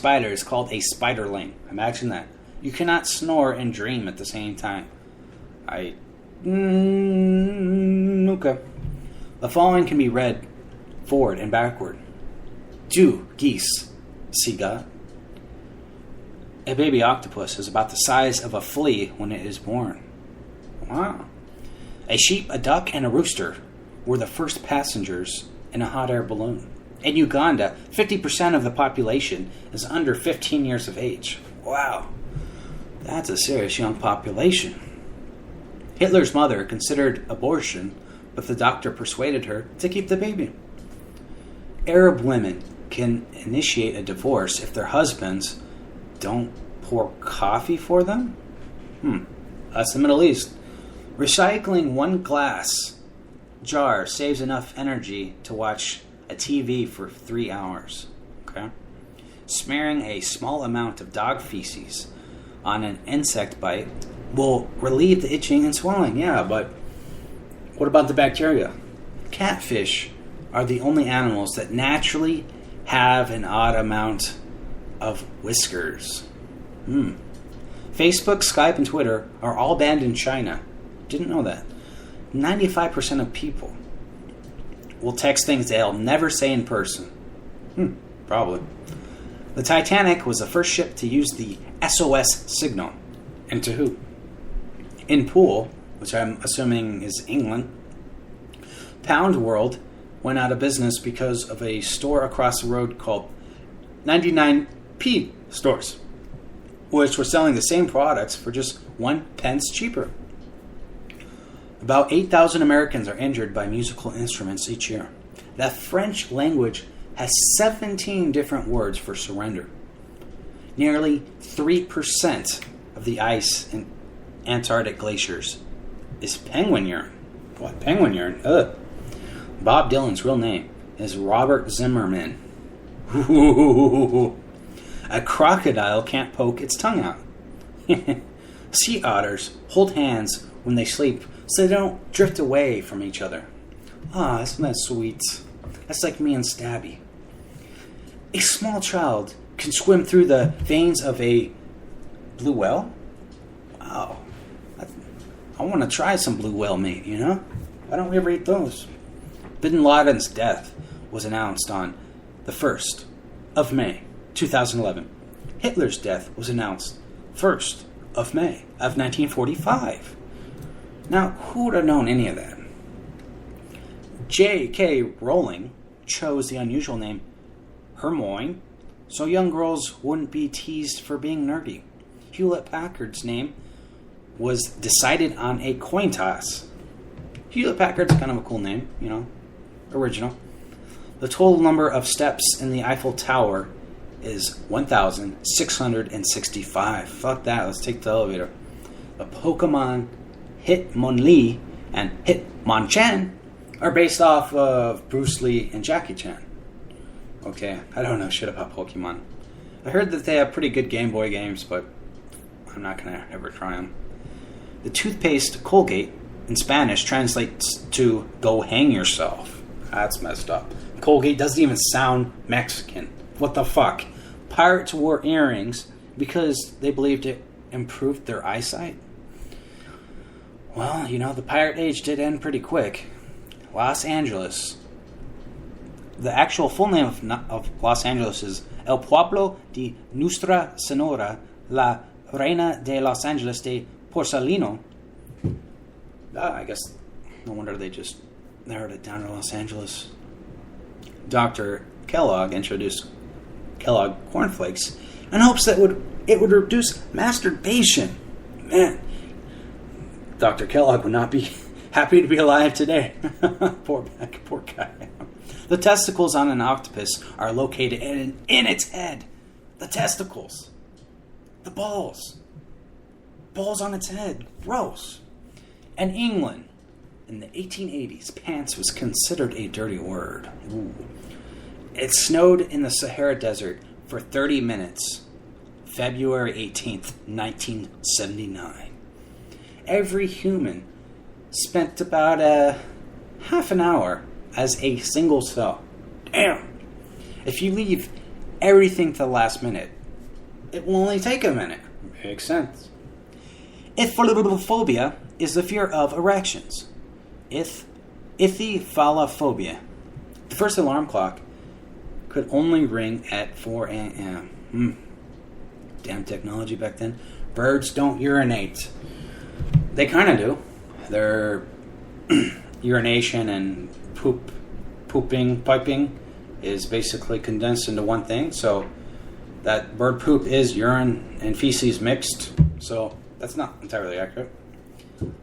spider is called a spiderling. Imagine that. You cannot snore and dream at the same time. Okay. The following can be read forward and backward. Du geese, siga. A baby octopus is about the size of a flea when it is born. Wow. A sheep, a duck, and a rooster were the first passengers in a hot air balloon. In Uganda, 50% of the population is under 15 years of age. Wow. That's a serious young population. Hitler's mother considered abortion, but the doctor persuaded her to keep the baby. Arab women can initiate a divorce if their husbands don't pour coffee for them? That's the Middle East. Recycling one glass jar saves enough energy to watch a TV for 3 hours. Okay? Smearing a small amount of dog feces on an insect bite will relieve the itching and swelling. Yeah, but what about the bacteria? Catfish are the only animals that naturally have an odd amount of whiskers. Facebook, Skype, and Twitter are all banned in China. Didn't know that. 95% of people will text things they'll never say in person. Probably. The Titanic was the first ship to use the SOS signal. And to who? In Poole, which I'm assuming is England, Pound World went out of business because of a store across the road called 99p stores, which were selling the same products for just 1 pence cheaper. About 8,000 Americans are injured by musical instruments each year. The French language has 17 different words for surrender. Nearly 3% of the ice in Antarctic glaciers is penguin urine. What, penguin urine? Ugh. Bob Dylan's real name is Robert Zimmerman. A crocodile can't poke its tongue out. Sea otters hold hands when they sleep so they don't drift away from each other. Isn't that sweet? That's like me and Stabby. A small child can swim through the veins of a blue whale? Wow. I want to try some blue whale meat, you know? Why don't we ever eat those? Bin Laden's death was announced on the 1st of May, 2011. Hitler's death was announced 1st of May of 1945. Now, who would have known any of that? J.K. Rowling chose the unusual name Hermione so young girls wouldn't be teased for being nerdy. Hewlett-Packard's name was decided on a coin toss. Hewlett-Packard's kind of a cool name, you know, original. The total number of steps in the Eiffel Tower is 1,665. Fuck that, let's take the elevator. The Pokemon Hitmonlee and Hitmonchan are based off of Bruce Lee and Jackie Chan. Okay, I don't know shit about Pokemon. I heard that they have pretty good Game Boy games, but I'm not going to ever try them. The toothpaste Colgate in Spanish translates to go hang yourself. That's messed up. Colgate doesn't even sound Mexican. What the fuck? Pirates wore earrings because they believed it improved their eyesight. Well, you know, the pirate age did end pretty quick. Los Angeles. The actual full name of Los Angeles is El Pueblo de Nuestra Señora, la Reina de Los Angeles de Porcelino. I guess no wonder they just narrowed it down to Los Angeles. Dr. Kellogg introduced Kellogg cornflakes in hopes that it would reduce masturbation. Man, Dr. Kellogg would not be happy to be alive today. Poor guy. The testicles on an octopus are located in its head. The testicles. The balls. Balls on its head. Gross. In England, in the 1880s, pants was considered a dirty word. Ooh. It snowed in the Sahara Desert for 30 minutes, February 18th, 1979. Every human spent about half an hour as a single cell. Damn! If you leave everything to the last minute. It will only take a minute. Makes sense. Ithphalophobia is the fear of erections. Ithphalophobia. The first alarm clock could only ring at 4 a.m. Damn technology back then. Birds don't urinate. They kind of do. Their urination and piping is basically condensed into one thing. So that bird poop is urine and feces mixed. So that's not entirely accurate.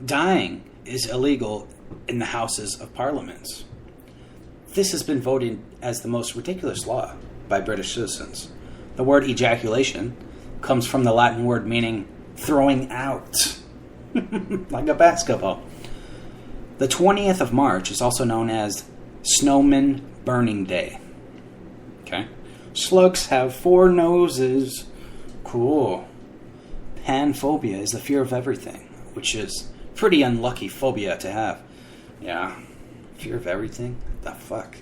Dying is illegal in the Houses of Parliament. This has been voted as the most ridiculous law by British citizens. The word ejaculation comes from the Latin word meaning throwing out, like a basketball. The 20th of March is also known as Snowman Burning Day. Okay. Slugs have 4 noses. Cool. Panphobia is the fear of everything, which is pretty unlucky phobia to have. Yeah. Fear of everything? What the fuck?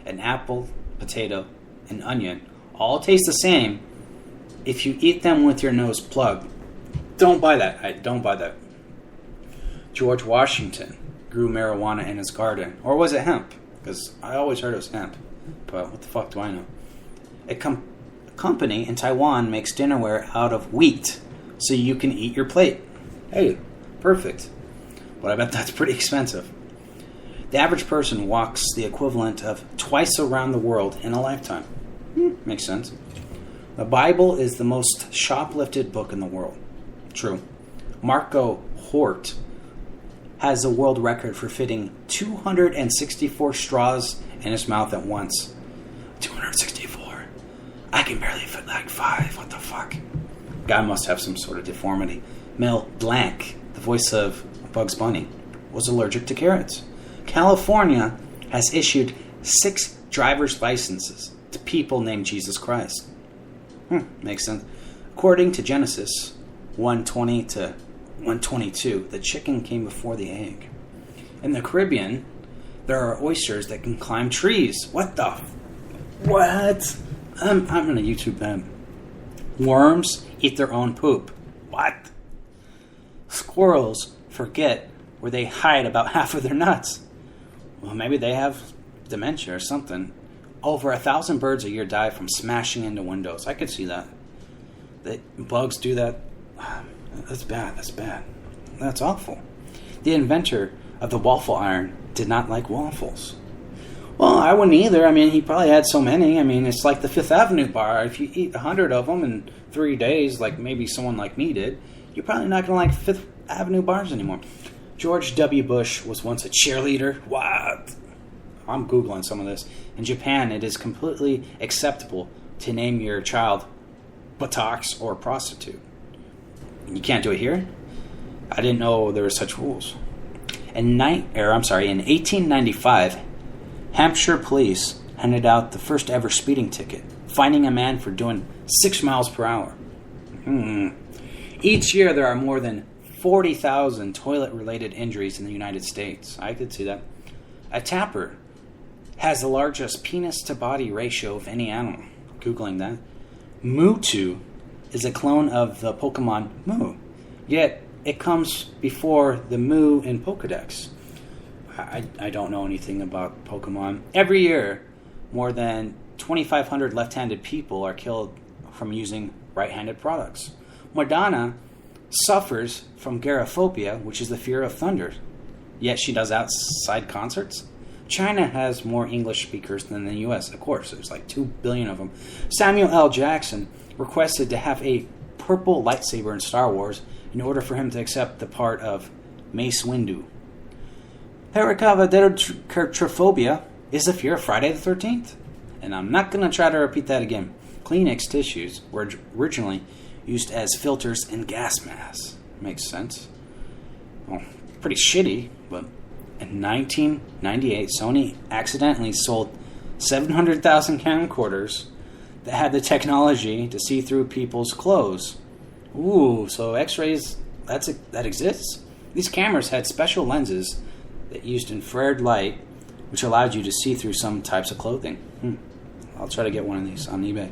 An apple, potato, and onion all taste the same if you eat them with your nose plugged. Don't buy that. Don't buy that. George Washington grew marijuana in his garden. Or was it hemp? Because I always heard it was hemp. But what the fuck do I know? A company in Taiwan makes dinnerware out of wheat so you can eat your plate. Hey, perfect. But I bet that's pretty expensive. The average person walks the equivalent of twice around the world in a lifetime. Makes sense. The Bible is the most shoplifted book in the world. True. Marco Hort has a world record for fitting 264 straws in his mouth at once. 264. I can barely fit like 5. What the fuck? Guy must have some sort of deformity. Mel Blanc, the voice of Bugs Bunny, was allergic to carrots. California has issued 6 driver's licenses to people named Jesus Christ. Makes sense. According to Genesis 1:20 to 1:22, the chicken came before the egg. In the Caribbean, there are oysters that can climb trees. What the? What? I'm gonna YouTube them. Worms eat their own poop. What? Squirrels forget where they hide about half of their nuts. Well, maybe they have dementia or something. Over 1,000 birds a year die from smashing into windows. I could see that. Bugs do that. That's bad. That's awful. The inventor of the waffle iron did not like waffles. Well, I wouldn't either. I mean, he probably had so many. I mean, it's like the Fifth Avenue bar. If you eat 100 of them in 3 days, like maybe someone like me did, you're probably not going to like Fifth Avenue bars anymore. George W. Bush was once a cheerleader. What? I'm Googling some of this. In Japan, it is completely acceptable to name your child buttocks or prostitute. You can't do it here? I didn't know there were such rules. In 1895, Hampshire police handed out the first ever speeding ticket, finding a man for doing 6 miles per hour. Each year, there are more than 40,000 toilet-related injuries in the United States. I could see that. A tapir has the largest penis-to-body ratio of any animal. Googling that. Mewtwo is a clone of the Pokemon Mew, yet it comes before the Mew in Pokedex. I don't know anything about Pokemon. Every year, more than 2,500 left-handed people are killed from using right-handed products. Madonna suffers from agoraphobia, which is the fear of thunder, yet she does outside concerts. China has more English speakers than the U.S., of course. There's like 2 billion of them. Samuel L. Jackson requested to have a purple lightsaber in Star Wars in order for him to accept the part of Mace Windu. Paracavaterophobia is the fear of Friday the 13th. And I'm not going to try to repeat that again. Kleenex tissues were originally used as filters in gas masks. Makes sense. Well, pretty shitty, but in 1998, Sony accidentally sold 700,000 camcorders that had the technology to see through people's clothes. Ooh, so X-rays, that exists? These cameras had special lenses that used infrared light, which allowed you to see through some types of clothing. I'll try to get one of these on eBay.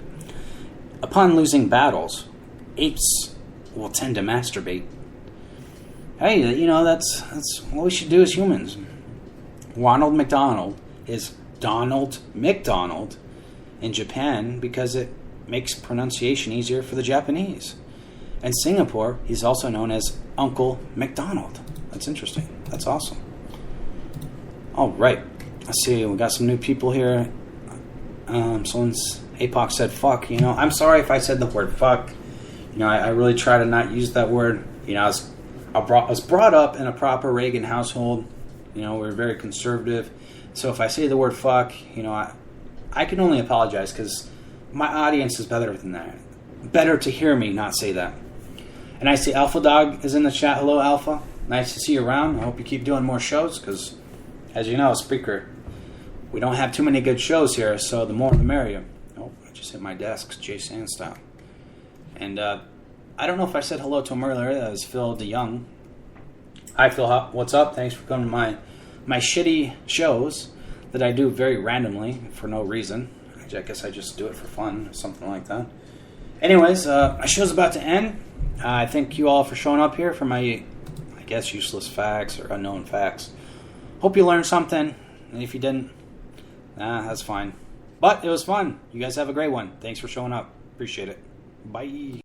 Upon losing battles, apes will tend to masturbate. Hey, that's what we should do as humans. Ronald McDonald is Donald McDonald in Japan because it makes pronunciation easier for the Japanese. In Singapore, he's also known as Uncle McDonald. That's interesting. That's awesome. All right. Let's see. We got some new people here. Someone's APOC said fuck. I'm sorry if I said the word fuck. I really try to not use that word. I was brought up in a proper Reagan household. We're very conservative. So if I say the word fuck, I can only apologize because my audience is better than that. Better to hear me not say that. And I see Alpha Dog is in the chat. Hello, Alpha. Nice to see you around. I hope you keep doing more shows because, as you know, Spreaker, we don't have too many good shows here, so the more the merrier. Oh, I just hit my desk, Jay Sand style. And I don't know if I said hello to him earlier. That was Phil DeYoung. Hi, Phil. What's up? Thanks for coming to my shitty shows that I do very randomly for no reason. I guess I just do it for fun, something like that. Anyways, my show's about to end. I thank you all for showing up here for my, I guess, useless facts or unknown facts. Hope you learned something. And if you didn't, that's fine. But it was fun. You guys have a great one. Thanks for showing up. Appreciate it. Bye.